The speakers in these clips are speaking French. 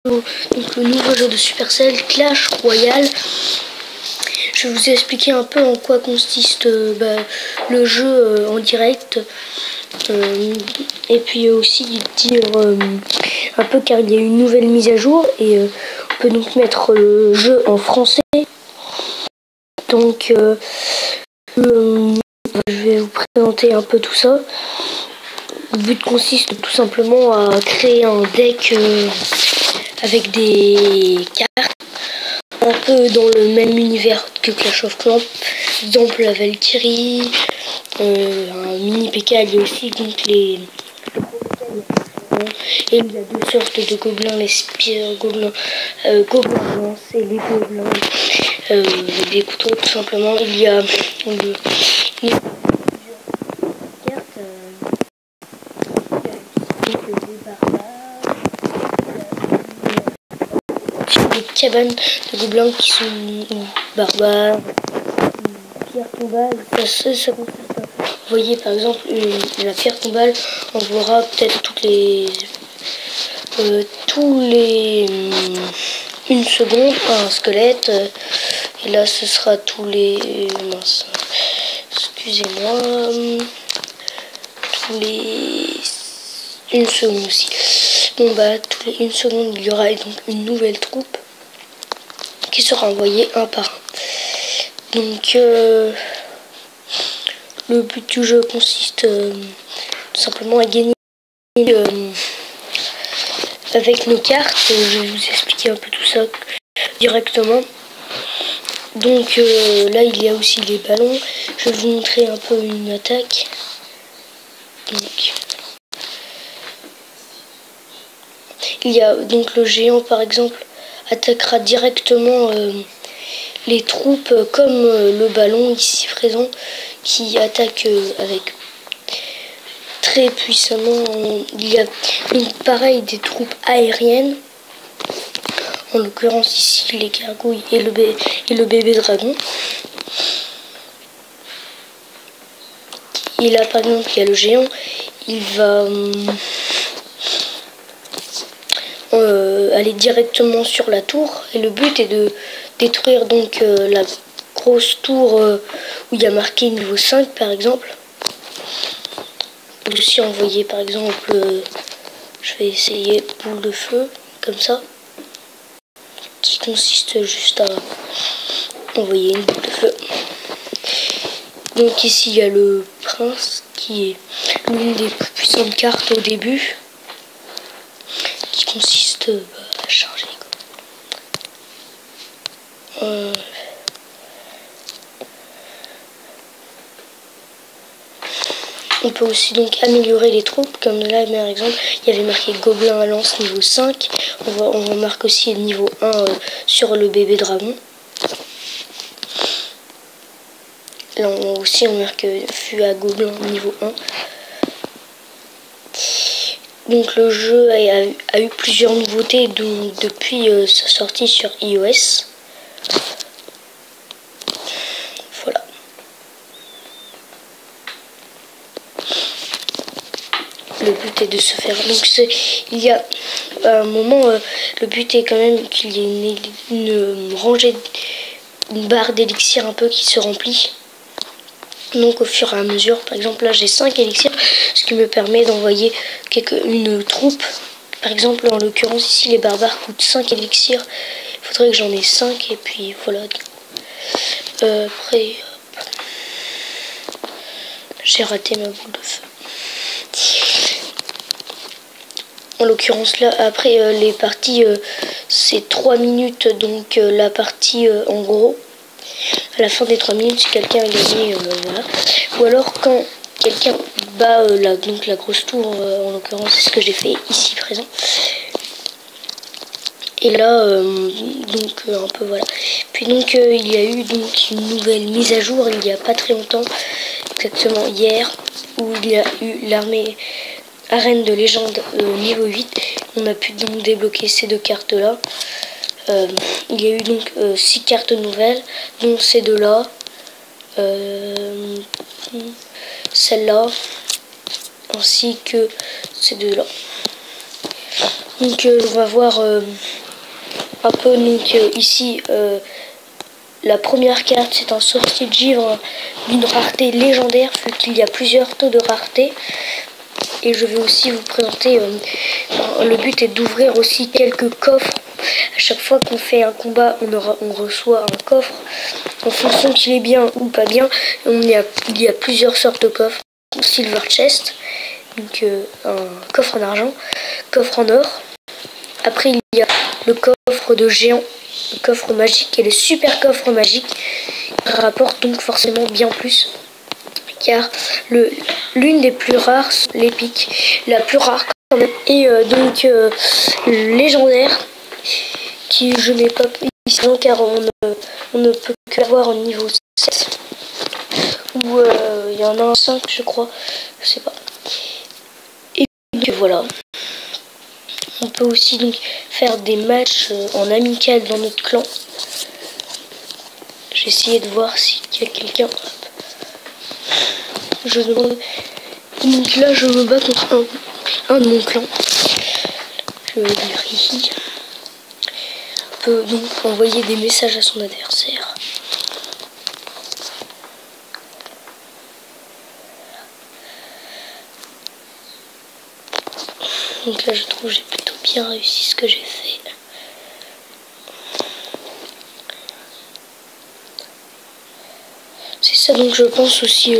Donc le nouveau jeu de Supercell, Clash Royale. Je vais vous expliquer un peu en quoi consiste le jeu en direct. Et puis aussi dire un peu car il y a une nouvelle mise à jour et on peut donc mettre le jeu en français. Donc je vais vous présenter un peu tout ça. Le but consiste tout simplement à créer un deck avec des cartes un peu dans le même univers que Clash of Clans. Par exemple la Valkyrie, un mini PK, il y a aussi donc les et il y a deux sortes de gobelins, les spires gobelins, gobelins lance et les gobelins des couteaux tout simplement. Il y a plusieurs cartes, des cabanes de gobelins qui sont barbares, pierre tombale, ça consiste à... Vous voyez par exemple la pierre tombale, on verra peut-être tous les une seconde un squelette, et là ce sera tous les excusez-moi, tous les une seconde aussi. Bon tous les une seconde il y aura donc une nouvelle troupe qui sera envoyée un par un. Donc le but du jeu consiste tout simplement à gagner avec nos cartes. Je vais vous expliquer un peu tout ça directement. Donc là il y a aussi les ballons. Je vais vous montrer un peu une attaque. Donc, il y a donc le géant par exemple attaquera directement les troupes comme le ballon ici présent qui attaque avec très puissamment. Il y a donc pareil des troupes aériennes, en l'occurrence ici les gargouilles et le bébé dragon. Et là par exemple il y a le géant, il va aller directement sur la tour et le but est de détruire donc la grosse tour où il y a marqué niveau 5 par exemple. Aussi envoyer par exemple, je vais essayer boule de feu comme ça, qui consiste juste à envoyer une boule de feu. Donc ici il y a le prince qui est l'une des plus puissantes cartes au début, qui consiste à charger. On peut aussi donc améliorer les troupes, comme là par exemple il y avait marqué gobelin à lance niveau 5, on remarque aussi le niveau 1 sur le bébé dragon. Là aussi on marque fût à gobelin niveau 1. Donc le jeu a eu plusieurs nouveautés depuis sa sortie sur iOS. Voilà. Le but est de se faire... Donc il y a à un moment, le but est quand même qu'il y ait une rangée, une barre d'élixir un peu qui se remplit. Donc au fur et à mesure, par exemple là j'ai 5 élixirs, ce qui me permet d'envoyer une troupe. Par exemple en l'occurrence ici les barbares coûtent 5 élixirs, il faudrait que j'en ai 5 et puis voilà. Après j'ai raté ma boule de feu. En l'occurrence là après les parties c'est 3 minutes, donc la partie en gros. À la fin des 3 minutes, si quelqu'un a gagné, voilà. Ou alors quand quelqu'un bat donc la grosse tour, en l'occurrence c'est ce que j'ai fait ici présent. Et là, donc un peu voilà. Puis donc il y a eu donc une nouvelle mise à jour il n'y a pas très longtemps, exactement hier, où il y a eu l'armée arène de légende niveau 8. On a pu donc débloquer ces deux cartes là. Il y a eu donc 6 cartes nouvelles, dont ces deux-là, celle-là, ainsi que ces deux-là. Donc on va voir un peu donc ici la première carte, c'est un sorcier de givre d'une rareté légendaire vu qu'il y a plusieurs taux de rareté. Et je vais aussi vous présenter, le but est d'ouvrir aussi quelques coffres. À chaque fois qu'on fait un combat, on reçoit un coffre. En fonction qu'il est bien ou pas bien, il y a plusieurs sortes de coffres. Silver chest, donc un coffre en argent, coffre en or. Après il y a le coffre de géant, le coffre magique et le super coffre magique qui rapporte donc forcément bien plus. Car l'une des plus rares, l'épique, la plus rare quand même, et donc légendaire, qui je n'ai pas pris ici car on ne peut que l'avoir au niveau 7. Ou il y en a un 5 je crois, je sais pas. Et donc voilà. On peut aussi donc faire des matchs en amical dans notre clan. J'ai essayé de voir s'il y a quelqu'un. Je demande. Donc là je me bats contre un de mon clan. Je vais dire ici. On peut donc envoyer des messages à son adversaire. Donc là je trouve que j'ai plutôt bien réussi ce que j'ai fait. C'est ça donc je pense aussi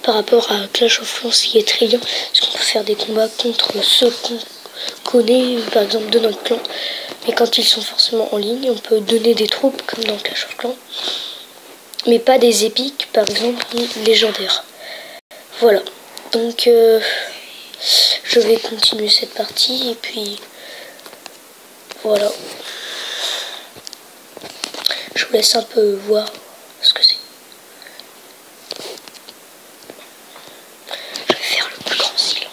par rapport à Clash of Clans qui est très bien. Parce qu'on peut faire des combats contre ceux qu'on connaît, par exemple de notre clan. Mais quand ils sont forcément en ligne, on peut donner des troupes comme dans Clash of Clans. Mais pas des épiques, par exemple, ni légendaires. Voilà. Donc je vais continuer cette partie et puis voilà. Je vous laisse un peu voir ce que c'est. Je vais faire le plus grand silence.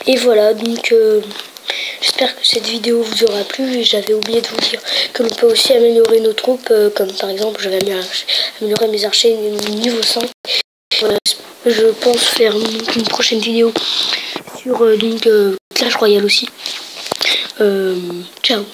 Et voilà, donc j'espère que cette vidéo vous aura plu. Et j'avais oublié de vous dire que l'on peut aussi améliorer nos troupes, comme par exemple je vais améliorer mes archers niveau 100. Voilà, je pense faire une prochaine vidéo sur Clash Royale aussi. Ciao.